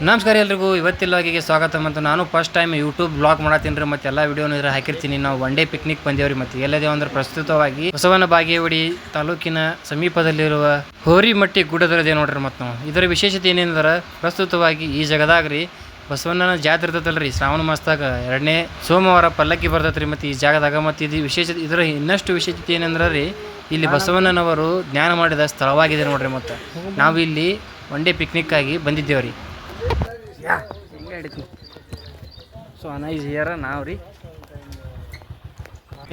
ನಮಸ್ಕಾರ ಎಲ್ರಿಗೂ ಇವತ್ತಿಲ್ಲವಾಗಿಗೆ ಸ್ವಾಗತ. ಮತ್ತು ನಾನು ಫಸ್ಟ್ ಟೈಮ್ ಯೂಟ್ಯೂಬ್ ಬ್ಲಾಗ್ ಮಾಡತ್ತೀನಿ ರೀ. ಮತ್ತು ಎಲ್ಲ ವಿಡಿಯೋನು ಇದ್ರೆ ಹಾಕಿರ್ತೀನಿ. ನಾವು ಒನ್ ಡೇ ಪಿಕ್ನಿಕ್ ಬಂದೇವ್ರಿ. ಮತ್ತು ಎಲ್ಲದೇವು ಅಂದ್ರೆ ಪ್ರಸ್ತುತವಾಗಿ ಬಸವನ ಬಾಗೇವಾಡಿ ತಾಲೂಕಿನ ಸಮೀಪದಲ್ಲಿರುವ ಹೋರಿಮಟ್ಟಿ ಗುಡ್ಡದಲ್ಲಿದೆ ನೋಡ್ರಿ. ಮತ್ತು ನಾವು ಇದರ ವಿಶೇಷತೆ ಏನೇನಂದ್ರೆ ಪ್ರಸ್ತುತವಾಗಿ ಈ ಜಗದಾಗ್ರಿ ಬಸವಣ್ಣನ ಜಾತ್ರೆ ಇರ್ತೈತಲ್ರಿ ಶ್ರಾವಣ ಮಾಸದಾಗ 2ನೇ ಸೋಮವಾರ ಪಲ್ಲಕ್ಕಿ ಬರ್ತೈತ್ರಿ. ಮತ್ತು ಈ ಜಾಗದಾಗ ಮತ್ತು ಇದು ವಿಶೇಷತೆ, ಇದರ ಇನ್ನಷ್ಟು ವಿಶೇಷತೆ ಏನಂದ್ರೆ ರೀ ಇಲ್ಲಿ ಬಸವಣ್ಣನವರು ಜ್ಞಾನ ಮಾಡಿದ ಸ್ಥಳವಾಗಿದೆ ನೋಡ್ರಿ. ಮತ್ತು ನಾವು ಇಲ್ಲಿ ಒನ್ ಡೇ ಪಿಕ್ನಿಕ್ ಆಗಿ ಬಂದಿದ್ದೇವ್ರಿ. ಸೊ ಅನೈಸ್ ಇಯರ ನಾವು ರೀ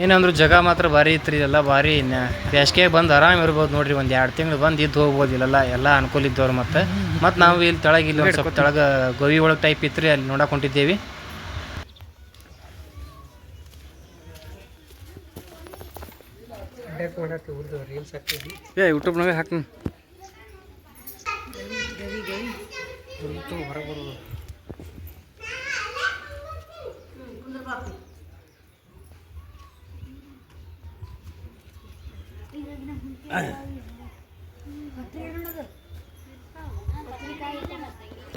ಏನಂದ್ರು ಜಾಗ ಮಾತ್ರ ಭಾರಿ ಇತ್ತು ರೀ. ಎಲ್ಲ ಭಾರಿ ಬೇಸಿಗೆ ಬಂದು ಆರಾಮ್ ಇರ್ಬೋದು ನೋಡ್ರಿ. ಒಂದು 2 ತಿಂಗಳು ಬಂದು ಇದ್ದು ಹೋಗ್ಬೋದು. ಇಲ್ಲೆಲ್ಲ ಎಲ್ಲ ಅನುಕೂಲ ಇದ್ದವ್ರು. ಮತ್ತು ನಾವು ಇಲ್ಲಿ ತೆಳಗಿಲ್ಲ ಒಂದು ಸ್ವಲ್ಪ ತೆಳಗೆ ಗೋವಿ ಒಳಗೆ ಟೈಪ್ ಇತ್ತು ರೀ, ಅಲ್ಲಿ ನೋಡಕ್ಕೆ ಹೊಂಟಿದ್ದೇವೆ. ಯೂಟ್ಯೂಬ್ನಾಗ ಹಾಕ್ತೀನಿ ಹೊರಗೆ ಬರೋದು.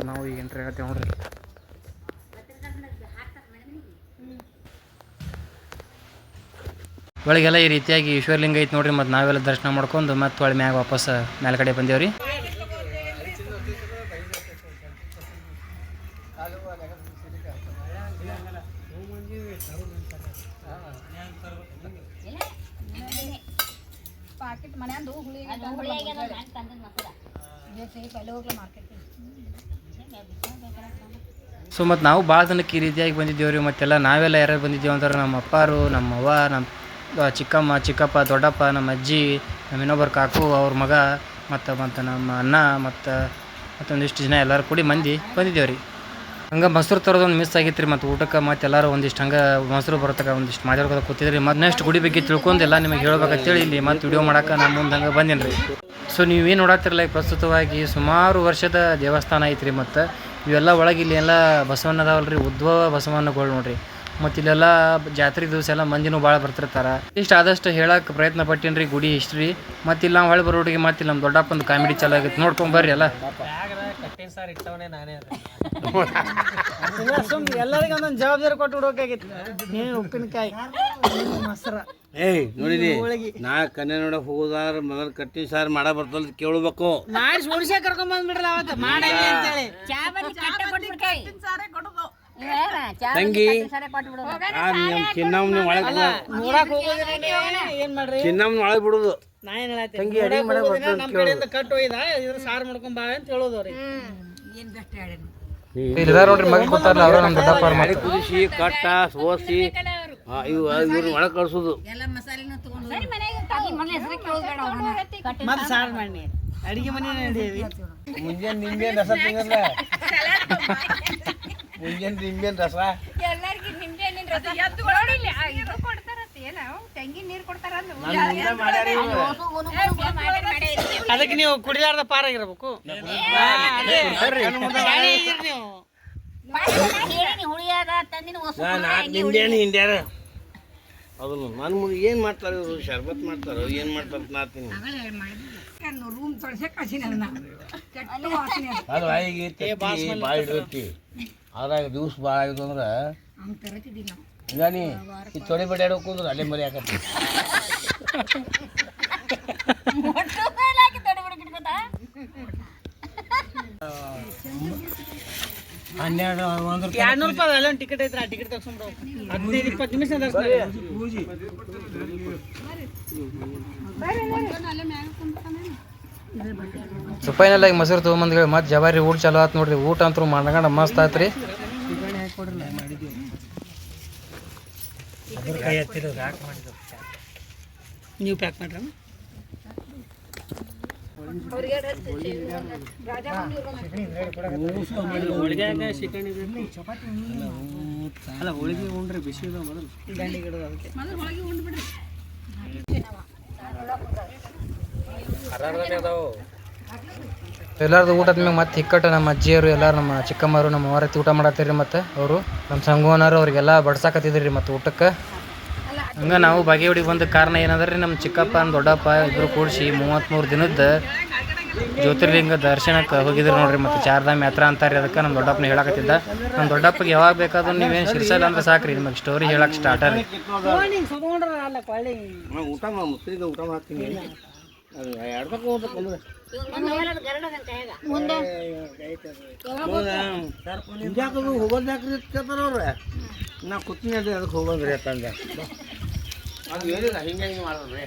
ನಾವು ಈಗ ಎಂಟ್ರಿ ಆಗತ್ತೇವೆ ನೋಡ್ರಿ. ಒಳಗೆಲ್ಲ ಈ ರೀತಿಯಾಗಿ ಈಶ್ವರಲಿಂಗ ಐತೆ ನೋಡ್ರಿ. ಮತ್ತು ನಾವೆಲ್ಲ ದರ್ಶನ ಮಾಡ್ಕೊಂಡು ಮತ್ತೆ ಒಳ ಮ್ಯಾಗ ವಾಪಸ್ ಮೇಲ್ಗಡೆ ಬಂದೇವ್ರಿ. ಸೊ ಮತ್ತು ನಾವು ಭಾಳ ಜನಕ್ಕೆ ಈ ರೀತಿಯಾಗಿ ಬಂದಿದ್ದೇವ್ರಿ. ಮತ್ತೆಲ್ಲ ನಾವೆಲ್ಲ ಯಾರು ಬಂದಿದ್ದೇವೆ ಅಂದ್ರೆ ನಮ್ಮ ಅಪ್ಪಾರು, ನಮ್ಮ ಅವ್ವ, ನಮ್ಮ ಚಿಕ್ಕಮ್ಮ, ಚಿಕ್ಕಪ್ಪ, ದೊಡ್ಡಪ್ಪ, ನಮ್ಮ ಅಜ್ಜಿ, ನಮ್ಮ ಇನ್ನೊಬ್ಬರು ಕಾಕು ಅವ್ರ ಮಗ, ಮತ್ತು ನಮ್ಮ ಅಣ್ಣ, ಮತ್ತೊಂದಿಷ್ಟು ಜನ ಎಲ್ಲರೂ ಕೂಡಿ ಮಂದಿ ಬಂದಿದ್ದೇವ್ರಿ. ಹಂಗೆ ಮೊಸರು ತರೋದೊಂದು ಮಿಸ್ ಆಗಿತ್ತು ರೀ. ಮತ್ತು ಊಟಕ್ಕೆ ಮತ್ತು ಎಲ್ಲರೂ ಒಂದಿಷ್ಟು ಹಂಗೆ ಮೊಸರು ಬರೋತಕ್ಕ ಒಂದಿಷ್ಟು ಮಾತಾಡ್ಕೊಂಡು ಕೂತಿದ್ರಿ. ಮತ್ತು ನೆಕ್ಸ್ಟ್ ಗುಡಿ ಬಗ್ಗೆ ತಿಳ್ಕೊಂಡು ಎಲ್ಲ ನಿಮಗೆ ಹೇಳ್ಬೇಕಂತೇಳಿ ಇಲ್ಲಿ ಮತ್ತು ವಿಡಿಯೋ ಮಾಡೋಕೆ ನಾನು ಮುಂದೆ ಹಂಗೆ ಬಂದೇನಿ ರೀ. ಸೊ ನೀವೇನು ನೋಡತ್ತಿರಲ್ಲ, ಪ್ರಸ್ತುತವಾಗಿ ಸುಮಾರು ವರ್ಷದ ದೇವಸ್ಥಾನ ಐತ್ರಿ. ಮತ್ತು ಇವೆಲ್ಲ ಒಳಗೆ ಇಲ್ಲಿ ಎಲ್ಲ ಬಸವಣ್ಣ ಅದಾವಲ್ಲ ರೀ, ಉದ್ಭವ ಬಸವಣ್ಣಗಳು ನೋಡ್ರಿ. ಮತ್ತು ಇಲ್ಲೆಲ್ಲ ಜಾತ್ರೆ ದಿವಸ ಎಲ್ಲ ಮಂದಿನೂ ಭಾಳ ಬರ್ತಿರ್ತಾರೆ. ಇಷ್ಟು ಆದಷ್ಟು ಹೇಳಕ್ಕೆ ಪ್ರಯತ್ನ ಪಟ್ಟೀನಿ ರೀ ಗುಡಿ ಹಿಸ್ಟ್ರಿ. ಮತ್ತು ಇಲ್ಲಿ ನಾವು ಹೊಳೆ ಬರೋಟಿಗೆ ಮತ್ತು ಇಲ್ಲಿ ನಮ್ಮ ದೊಡ್ಡಪ್ಪಂದು ಕಾಮಿಡಿ ಚಾಲು ಆಗಿತ್ತು, ನೋಡ್ಕೊಂಡು ಬರ್ರಿ ಎಲ್ಲ. ಎಲ್ಲರಿಗೂ ಒಂದೊಂದು ಜವಾಬ್ದಾರಿ ಕೊಟ್ಟು ಬಿಡೋಕಾಗಿತ್ತು. ಉಪ್ಪಿನಕಾಯಿ ಮೊಸರ ನೋಡಿರಿ, ನಾ ಕನ್ಯಾ ನೋಡಕ್ ಹೋಗೋದಾರ ಮೊದಲು ಕಟ್ಟಿ ಸಾರು ಮಾಡ ಬರ್ತಲ್ಲ ಕೇಳ್ಬೇಕು. ಕರ್ಕೊಂಡ್ ಬಂದ್ಬಿಡ್ರಿ ಅವತ್ತು ತಂಗಿ ಚಿನ್ನಮ್ಮನ ಒಳಗೆ ಬಿಡುದು. ತಂಗಿ ಅಡಿಗೆ ಮಾಡಕ್ ಕಟ್ಟು ಒಯ್ದ ಇದ್ರ ಸಾರು ಮಾಡ್ಕೊಂಡ್ ಬಾ ಅಂತ ಹೇಳೋದವ್ರಿ. ಕುದಿಸಿ ಕಟ್ಟ ಸೋಸಿ ಇವ್ರ ಒಳಗೆ ಕಳ್ಸೋದು. ಸಾರು ಮಾಡಿ ಅಡಿಗೆ ಮನೆ ಮುಂಜಾನೆ ನಿಂಬೆನ್ ರಸ ತಿಂಗಲ್ಲ, ಮುಂಜಾನೆ ನಿಂಬೆನ್ ರಸ ಅದಕ್ಕೆ ನೀವು ಕುಡಿದಾರ್ದ ಪಾರಾಗಿರ್ಬೇಕು. ನಿಂಬೆನ್ ಹಿಂಡ್ಯಾರ ಅದನ್ನು ನನ್ನ ಮುಂದೆ ಏನು ಮಾಡ್ತಾರೆ ಇವರು? ಶರ್ಬತ್ ಮಾಡ್ತಾರೋ ಏನು ಮಾಡ್ತಾರೆ ನಾತೀನಿ. ಅದು ಆಯಿಗೆ ಭಾಳ ಇರುತ್ತೆ. ಅದ್ರಾಗ ದಿವ್ಸ ಭಾಳ ಆಗಿದ್ದು ಅಂದ್ರೆ ಈಗ ನೀ ಈ ತೊಡೆ ಬಡಿ ಆಡೋಕೆ ಹೋದ್ರೆ ಅಲ್ಲೇ ಮರಿ ಹಾಕತ್ತಿ. ₹200 ಅಲ್ಲೊಂದು ಟಿಕೆಟ್ ಐತ್ರ, ಆ ಟಿಕೆಟ್ ತಗೊಂಡು 15-20 ನಿಮಿಷ ಫೈನಲಾಗಿ ಮೊಸರು ತೊಗೊಂಬಂದ್ಗಳು ಮತ್ತು ಜವಾರಿ ಊಟ ಚಲೋ ಆಯ್ತು ನೋಡ್ರಿ. ಊಟ ಅಂತೂ ಮಾಡ್ಕೊಂಡು ಮಸ್ತ್ ಆಯ್ತು ರೀ. ನೀವು ಪ್ಯಾಕ್ ಮಾಡ್ರಿ. ಅಲ್ಲ ಹೋಳಿಗೆ ಉಂಡ್ರಿ ಬಿಸಿ ಮೊದಲು ಎಲ್ಲಾರ್ದು ಊಟದ ಮ್ಯಾಗ ಮತ್ತೆ ಹಿಕ್ಕಟ್ಟು ನಮ್ಮ ಅಜ್ಜಿಯವರು ಎಲ್ಲರೂ ನಮ್ಮ ಚಿಕ್ಕಮ್ಮರು ನಮ್ಮ ಅವರತ್ತಿ ಊಟ ಮಾಡತ್ತೀರಿ. ಮತ್ತು ಅವರು ನಮ್ಮ ಸಂಗೋನರು ಅವ್ರಿಗೆಲ್ಲ ಬಡ್ಸಾಕತ್ತಿದ್ರಿ. ಮತ್ತು ಊಟಕ್ಕೆ ಹಂಗೆ ನಾವು ಬಾಗೇವಾಡಿಗೆ ಬಂದ ಕಾರಣ ಏನಂದ್ರೆ ನಮ್ಮ ಚಿಕ್ಕಪ್ಪ ದೊಡ್ಡಪ್ಪ ಇಬ್ಬರು ಕೂಡಿಸಿ 33 ದಿನದ ಜ್ಯೋತಿರ್ಲಿಂಗ ದರ್ಶನಕ್ಕೆ ಹೋಗಿದ್ರು ನೋಡ್ರಿ. ಮತ್ತು ಚಾರ್ಧಾಮ್ ಯಾತ್ರಾ ಅಂತಾರೆ ಅದಕ್ಕೆ ನಮ್ಮ ದೊಡ್ಡಪ್ಪನ ಹೇಳಕತ್ತಿದ್ದ. ನಮ್ಮ ದೊಡ್ಡಪ್ಪಗೆ ಯಾವಾಗ ಬೇಕಾದ್ರೂ ನೀವೇನು ಶಿರ್ಸಲ್ಲ ಅಂದ್ರೆ ಸಾಕ್ರಿ ನಿಮಗೆ ಸ್ಟೋರಿ ಹೇಳಕ್ಕೆ ಸ್ಟಾರ್ಟ್ ರೀ. ಊಟ ಮುಸ್ಲಿಗ ಊಟ ಮಾಡ್ತೀನಿ ಹೋಗೋದಾಕ್ರಿ ನಾ ಕೂತೀನಿ ಅದೇ ಅದಕ್ಕೆ ಹೋಗೋದ್ರಿ ಅಂತಂದೆ. ಅದು ಹೇಳಿಲ್ಲ ಹಿಂಗೆ ಹಿಂಗೆ ಮಾಡೋದ್ರಿ.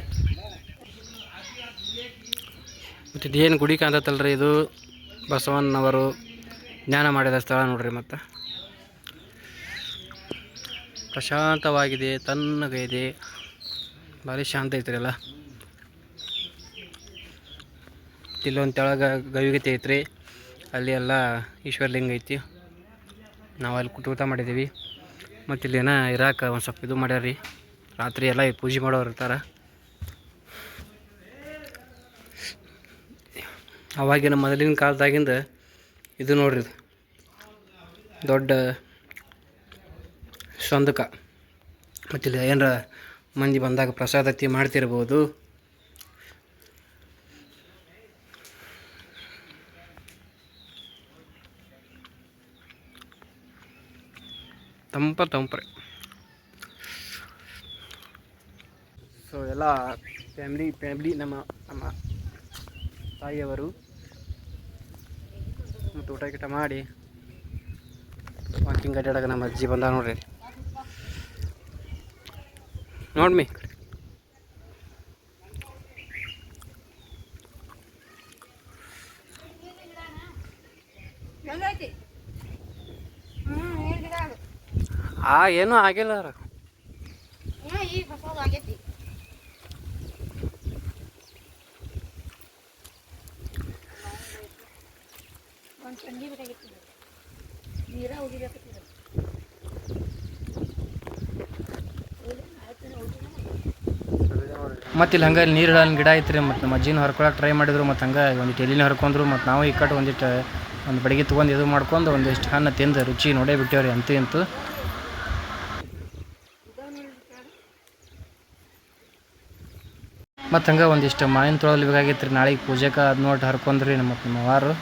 ಮತ್ತು ಇದೇನು ಗುಡಿ ಕಾಣ್ತೈತಲ್ರಿ, ಇದು ಬಸವಣ್ಣನವರು ಜ್ಞಾನ ಮಾಡಿದ ಸ್ಥಳ ನೋಡ್ರಿ. ಮತ್ತು ಪ್ರಶಾಂತವಾಗಿದೆ, ತಣ್ಣಗಿದೆ, ಭಾರಿ ಶಾಂತ ಐತ್ರಿ ಎಲ್ಲ. ಇಲ್ಲೊಂದು ತೆಳಗೆ ಗವಿಗತೆ ಐತ್ರಿ, ಅಲ್ಲಿ ಎಲ್ಲ ಈಶ್ವರಲಿಂಗ ಐತಿ. ನಾವು ಅಲ್ಲಿ ಊಟ ಮಾಡಿದ್ದೀವಿ. ಮತ್ತು ಇಲ್ಲೇನ ಇರಾಕ ಒಂದು ಸ್ವಲ್ಪ ಇದು ಮಾಡ್ಯಾರ ರೀ, ರಾತ್ರಿ ಎಲ್ಲ ಪೂಜೆ ಮಾಡೋರು ಇರ್ತಾರೆ. ಅವಾಗಿನ ಮೊದಲಿನ ಕಾಲದಾಗಿಂದ ಇದು ನೋಡ್ರಿ, ಇದು ದೊಡ್ಡ ಸಂದಕ. ಮತ್ತು ಇಲ್ಲಿ ಏನಾರ ಮಂದಿ ಬಂದಾಗ ಪ್ರಸಾದತಿ ಮಾಡ್ತಿರ್ಬೋದು. ತಂಪ್ರಿ. ಸೊ ಎಲ್ಲ ಫ್ಯಾಮ್ಲಿ ನಮ್ಮ ತಾಯಿಯವರು ಮತ್ತು ಊಟ ಗಿಟ ಮಾಡಿ ವಾಕಿಂಗ್ ಅಡ್ಡಾಡಕ್ಕೆ ನಮ್ಮ ಅಜ್ಜಿ ಬಂದ ನೋಡ್ರಿ. ನೋಡ್ಮಿ ಏನೂ ಆಗಿಲ್ಲ. ಮತ್ತು ಇಲ್ಲಿ ಹಂಗೆ ನೀರು ಗಿಡ ಐತ್ರಿ. ಮತ್ತು ನಮ್ಮ ಅಜ್ಜಿನ ಹರ್ಕೊಳಕ್ಕೆ ಟ್ರೈ ಮಾಡಿದ್ರು. ಮತ್ತು ಹಂಗೆ ಒಂದಿಟ್ಟು ಎಲ್ಲಿನ ಹರ್ಕೊಂಡ್ರು. ಮತ್ತು ನಾವು ಈ ಕಡೆ ಒಂದಿಟ್ಟು ಒಂದು ಬಡಿಗೆ ತೊಗೊಂಡು ಇದು ಮಾಡ್ಕೊಂಡು ಒಂದಿಷ್ಟು ಹಣ್ಣು ತಿಂದು ರುಚಿ ನೋಡೇ ಬಿಟ್ಟೇವ್ರಿ ಅಂತೂ. ಮತ್ತು ಹಂಗೆ ಒಂದಿಷ್ಟು ಮಾವಿನ ತೊಳಲು ಬೇಕಾಗಿತ್ತು ರೀ, ನಾಳೆಗೆ ಪೂಜೆಗೆ ಅದು ನೋಡಿ ಹರ್ಕೊಂಡ್ರಿ ನಮ್ಮ ವಾರು.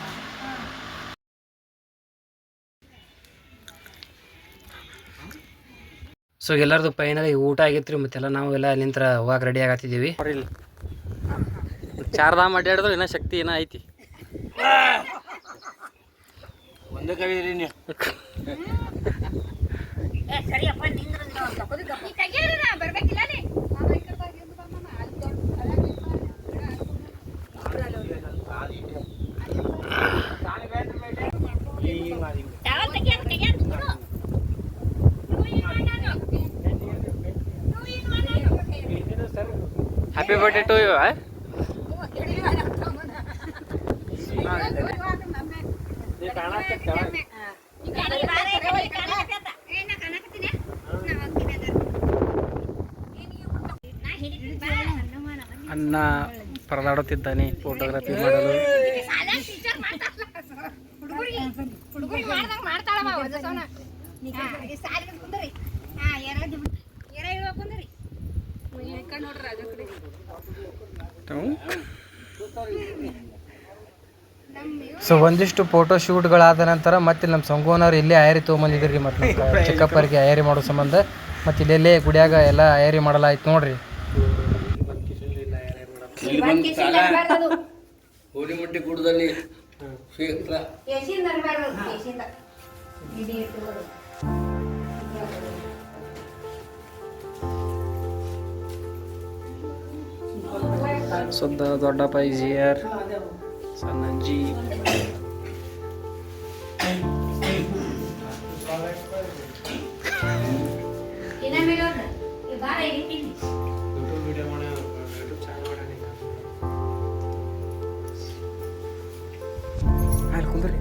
ಸೊ ಎಲ್ಲರದು ಫೈನಲಿ ಊಟ ಆಗೈತೆ ರೀ. ಮತ್ತೆಲ್ಲ ನಾವೆಲ್ಲ ನಿಂತರ ಹೋಗಕ್ಕೆ ರೆಡಿ ಆಗತ್ತಿದ್ದೀವಿ. ಚಾರ್ಧಾಮ್ ಅಡ್ಡಾಡಿದ್ರು ಇನ್ನೂ ಶಕ್ತಿ ಏನೋ ಐತಿ. ಒಂದೇ ಕಡೆ ಇರಿ ನೀವು. Happy birthday to you. ಅನ್ನ ಪರದಾಡುತ್ತಿದ್ದಾನೆ ಫೋಟೋಗ್ರಫಿ ಮಾಡಲು. ಸೊ ಒಂದಿಷ್ಟು ಫೋಟೋ ಶೂಟ್ಗಳಾದ ನಂತರ ಮತ್ತೆ ನಮ್ಮ ಸಂಗೋನವ್ರು ಇಲ್ಲೇ ಅಯ್ಯಾರಿ ತೊಗೊಂಬಂದಿದ್ರಿ. ಮತ್ತು ಚಿಕ್ಕಪ್ಪರಿಗೆ ಅಯ್ಯಾರಿ ಮಾಡೋ ಸಂಬಂಧ ಮತ್ತು ಇಲ್ಲೆಲ್ಲೇ ಗುಡಿಯಾಗ ಎಲ್ಲ ಅಯ್ಯಾರಿ ಮಾಡಲಾಯ್ತು ನೋಡ್ರಿ. ಹೋಳಿಮಟ್ಟಿ ಗುಡ್ಡದಲ್ಲಿ ಸುದ್ದ ದೊಡ್ಡಪ್ಪ ಇಜಿಯರ್ ಸಣ್ಣಜ್ಜಿ ಕುಂದ್ರಿ.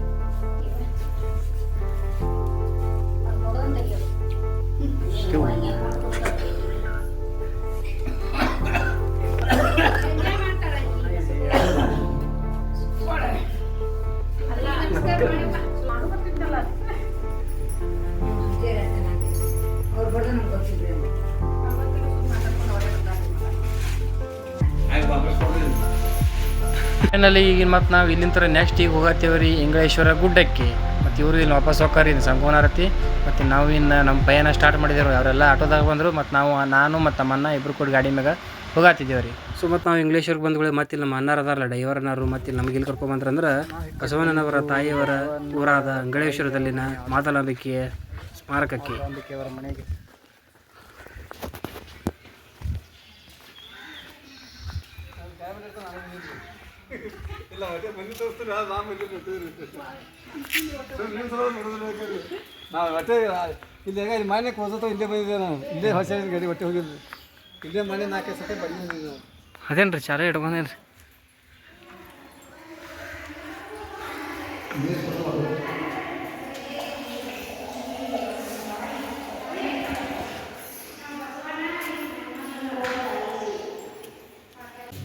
ಫೈನಲಿ ಈಗ ಮತ್ತು ನಾವು ಇಲ್ಲಿಂದ ನೆಕ್ಸ್ಟ್ ಈಗ ಹೋಗತ್ತೇವೆ ರೀ ಇಂಗಳೇಶ್ವರ ಗುಡ್ಡಕ್ಕೆ. ಮತ್ತು ಇವರು ಇಲ್ಲಿ ವಾಪಸ್ ಹೋಗ್ತಾರೆ ಇನ್ನು ಸಂಕೋನಾರತಿ. ಮತ್ತು ನಾವು ಇನ್ನು ನಮ್ಮ ಪಯಣ ಸ್ಟಾರ್ಟ್ ಮಾಡಿದ್ದೇವೆ. ಅವರೆಲ್ಲ ಆಟೋದಾಗ ಬಂದರು ಮತ್ತು ನಾನು ಮತ್ತು ನಮ್ಮಣ್ಣ ಇಬ್ಬರು ಕೂಡ ಗಾಡಿ ಮ್ಯಾಗ ಹೋಗಾತಿದ್ದೇವೆ ರೀ. ಸೊ ಮತ್ತು ನಾವು ಇಂಗ್ಲೀಷವ್ರಿಗೆ ಬಂದ್ಗಳು ಮತ್ತು ಇಲ್ಲಿ ನಮ್ಮ ಅಣ್ಣಾರ ಅದಾರಲ್ಲ ಡ್ರೈವರ್ನಾರು ಮತ್ತು ಇಲ್ಲಿ ನಮಗೆ ಇಲ್ಲಿ ಕರ್ಕೊಂಬಂದ್ರಂದ್ರೆ ಬಸವಣ್ಣನವರ ತಾಯಿಯವರ ಊರಾದ ಅಂಗಳೇಶ್ವರದಲ್ಲಿನ ಮಾತಲಾಂಬಿಕೆಯ ಸ್ಮಾರಕಕ್ಕೆ ಅವರ ಮನೆಗೆ. ನಾವು ಒಟ್ಟೆ ಇಲ್ಲಿ ಮನೆ ಹೋದ ಇಲ್ಲೇ ಬಂದಿದ್ದೆ. ನಾವು ಇಲ್ಲೇ ಹೊಸ ಗಾಡಿ ಒಟ್ಟೆ ಹೋಗಿದ್ವಿ. ಇಲ್ಲೇ ಮನೆ 4 ಸತಿ ಬಂದಿದ್ದೀವಿ ನಾವು. ಅದೇನು ರೀ ಚಾಲ ಇಟ್ಕೊಂಡೇನು ರೀ.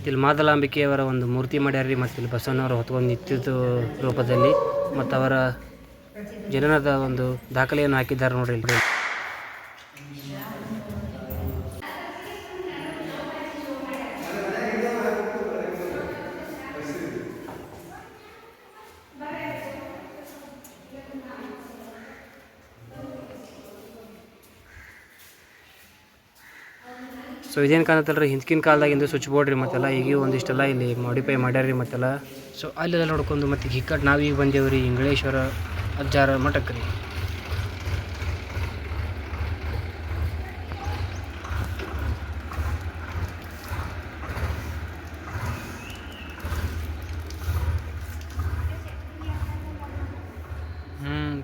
ಇಲ್ಲಿ ಮಾದಲಾಂಬಿಕೆಯವರ ಒಂದು ಮೂರ್ತಿ ಮಾಡ್ಯಾರ ರೀ. ಮತ್ತು ಇಲ್ಲಿ ಬಸವಣ್ಣವರು ಹೊತ್ಕೊಂಡು ನಿಂತಿದ್ದು ರೂಪದಲ್ಲಿ ಮತ್ತು ಅವರ ಜನನದ ಒಂದು ದಾಖಲೆಯನ್ನು ಹಾಕಿದ್ದಾರೆ ನೋಡ್ರಿ ಇಲ್ಲಿ. ಸೊ ಇದೇನು ಕಾಣತ್ತಲ್ಲ ರೀ ಹಿಂದಿನ ಕಾಲದಾಗಿಂದ ಸ್ವಿಚ್ ಬೋರ್ಡ್ ರೀ ಮತ್ತೆಲ್ಲ ಈಗ ಒಂದಿಷ್ಟೆಲ್ಲ ಇಲ್ಲಿ ಮಾಡಿಫೈ ಮಾಡ್ಯಾರ ರೀ ಮತ್ತೆಲ್ಲ. ಸೊ ಅಲ್ಲೆಲ್ಲ ನೋಡ್ಕೊಂಡು ಮತ್ತು ಈ ಕಡೆ ನಾವೀಗ ಬಂದೇವು ರೀ ಇಂಗಳೇಶ್ವರ ಅಜ್ಜಾರ ಮಠಕ್ಕೆ ರೀ.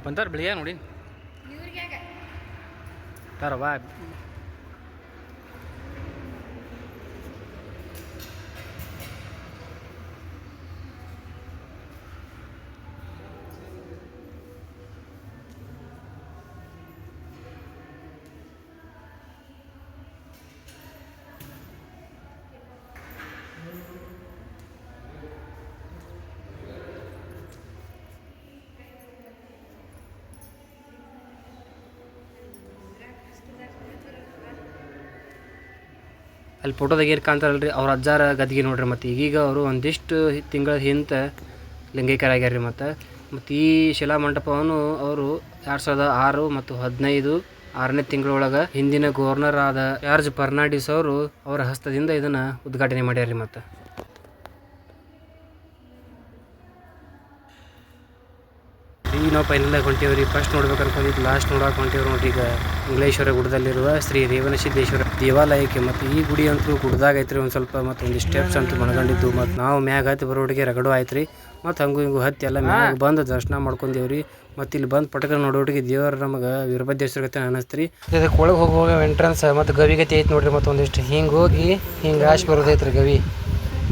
ಬಂದಾರ ಬೆಳಿಗ್ಗೆ ನೋಡಿ ತಾರವಾ. ಅಲ್ಲಿ ಫೋಟೋದಾಗ ಏನು ಕಾಣ್ತಾರಲ್ರಿ ಅವ್ರ ಅಜ್ಜಾರ ಗದ್ಗೆ ನೋಡ್ರಿ. ಮತ್ತು ಈಗೀಗ ಅವರು ಒಂದಿಷ್ಟು ತಿಂಗಳ ಹಿಂದೆ ಲಿಂಗೈಕ್ಯರಾಗ್ಯಾರ ರೀ. ಮತ್ತು ಈ ಶಿಲಾ ಮಂಟಪವನ್ನು ಅವರು 2006 ಮತ್ತು 15 6ನೇ ತಿಂಗಳೊಳಗೆ ಹಿಂದಿನ ಗವರ್ನರ್ ಆದ ಜಾರ್ಜ್ ಫರ್ನಾಂಡಿಸ್ ಅವರು ಅವರ ಹಸ್ತದಿಂದ ಇದನ್ನು ಉದ್ಘಾಟನೆ ಮಾಡ್ಯಾರ ರೀ. ಮತ್ತು ಈಗ ನಾವು ಫೈನಲಾಗಿ ಹೊಂಟೇವ್ರಿ. ಫಸ್ಟ್ ನೋಡ್ಬೇಕು ಅನ್ಕೊಂಡಿದ್ದು ಲಾಸ್ಟ್ ನೋಡೋಕೆ ಹೊಂಟೇವ್ರಿ ನೋಡ್ರಿ. ಈಗ ಇಂಗಳೇಶ್ವರ ಗುಡ್ಡದಲ್ಲಿರುವ ಶ್ರೀ ರೇವಣಸಿದ್ದೇಶ್ವರ ದೇವಾಲಯಕ್ಕೆ. ಮತ್ತು ಈ ಗುಡಿ ಅಂತೂ ಗುಡ್ದಾಗ ಐತ್ರಿ ಒಂದು ಸ್ವಲ್ಪ. ಮತ್ತು ಒಂದು ಸ್ಟೆಪ್ಸ್ ಅಂತೂ ಮನಗಂಡಿದ್ದು. ಮತ್ತು ನಾವು ಮ್ಯಾಗ ಹತ್ತಿ ಬರೋಟಿಗೆ ರಗಡು ಆಯ್ತು ರೀ. ಮತ್ತು ಹಂಗೂ ಹಿಂಗೂ ಹತ್ತಿ ಎಲ್ಲ ಮ್ಯಾಗ ಬಂದು ದರ್ಶನ ಮಾಡ್ಕೊಂಡೇವ್ರಿ. ಮತ್ತು ಇಲ್ಲಿ ಬಂದು ಪಟಕ ನೋಡೋಟಿಗೆ ದೇವರು ನಮಗೆ ವೀರಭದ್ರೇಶ್ವರ ಗತೆ ಅನ್ನಿಸ್ತ್ರಿ. ಇದಕ್ಕೆ ಒಳಗೆ ಹೋಗುವಾಗ ಎಂಟ್ರೆನ್ಸ್ ಮತ್ತು ಗವಿ ಗತಿ ಐತೆ ನೋಡ್ರಿ. ಮತ್ತು ಒಂದಿಷ್ಟು ಹಿಂಗೆ ಹೋಗಿ ಹಿಂಗೆ ಆಶ್ ಬರೋದೈತ್ರಿ ಗವಿ.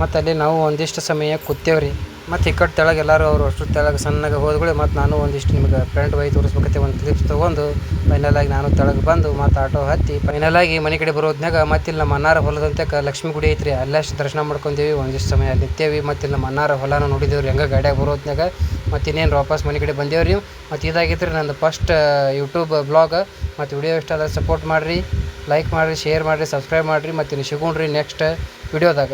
ಮತ್ತು ಅಲ್ಲಿ ನಾವು ಒಂದಿಷ್ಟು ಸಮಯ ಕೂತೇವ್ರಿ. ಮತ್ತು ಈ ಕಡೆ ತೆಳಗೆ ಎಲ್ಲರೂ ಅವರು ಅಷ್ಟು ತೆಳಗೆ ಸಣ್ಣಗೆ ಹೋದ್ಗಳು. ಮತ್ತು ನಾನು ಒಂದಿಷ್ಟು ನಿಮ್ಗೆ ಫ್ರೆಂಡ್ ಬೈ ತೋರಿಸ್ಬೇಕತ್ತೆ ಒಂದು ಕ್ಲಿಪ್ಸ್ ತೊಗೊಂಡು ಫೈನಲಾಗಿ ನಾನು ತೆಳಗೆ ಬಂದು ಮತ್ತು ಆಟೋ ಹತ್ತಿ ಫೈನಲಾಗಿ ಮನೆ ಕಡೆ ಬರೋದ್ನಾಗ ಮತ್ತು ಇಲ್ಲಿ ನಮ್ಮ ಅಣ್ಣಾರ ಹೊಲದಂತೆ ಲಕ್ಷ್ಮೀ ಗುಡಿ ಐತ್ರಿ. ಅಲ್ಲಷ್ಟು ದರ್ಶನ ಮಾಡ್ಕೊಂಡೇವಿ. ಒಂದಿಷ್ಟು ಸಮಯ ಅಲ್ಲಿ ನಿಂತೇವಿ. ಮತ್ತು ಇಲ್ಲಿ ನಮ್ಮ ಅಣ್ಣಾರ ಹೊಲನ ನೋಡಿದೇವ್ರಿ ಹೆಂಗೆ ಗಾಡಿಯಾಗ ಬರೋದ್ನಾಗ. ಮತ್ತು ಇನ್ನೇನು ವಾಪಸ್ ಮನೆ ಕಡೆ ಬಂದೇವ್ರಿ. ಮತ್ತು ಇದಾಗಿತ್ತು ರೀ ನಂದು ಫಸ್ಟ್ ಯೂಟ್ಯೂಬ್ ಬ್ಲಾಗ್. ಮತ್ತು ವಿಡಿಯೋ ಇಷ್ಟ ಆದರೆ ಸಪೋರ್ಟ್ ಮಾಡಿರಿ, ಲೈಕ್ ಮಾಡಿರಿ, ಶೇರ್ ಮಾಡಿರಿ, ಸಬ್ಸ್ಕ್ರೈಬ್ ಮಾಡಿರಿ. ಮತ್ತು ಇನ್ನು ಸಿಗೋಣ್ರಿ ನೆಕ್ಸ್ಟ್ ವಿಡಿಯೋದಾಗ.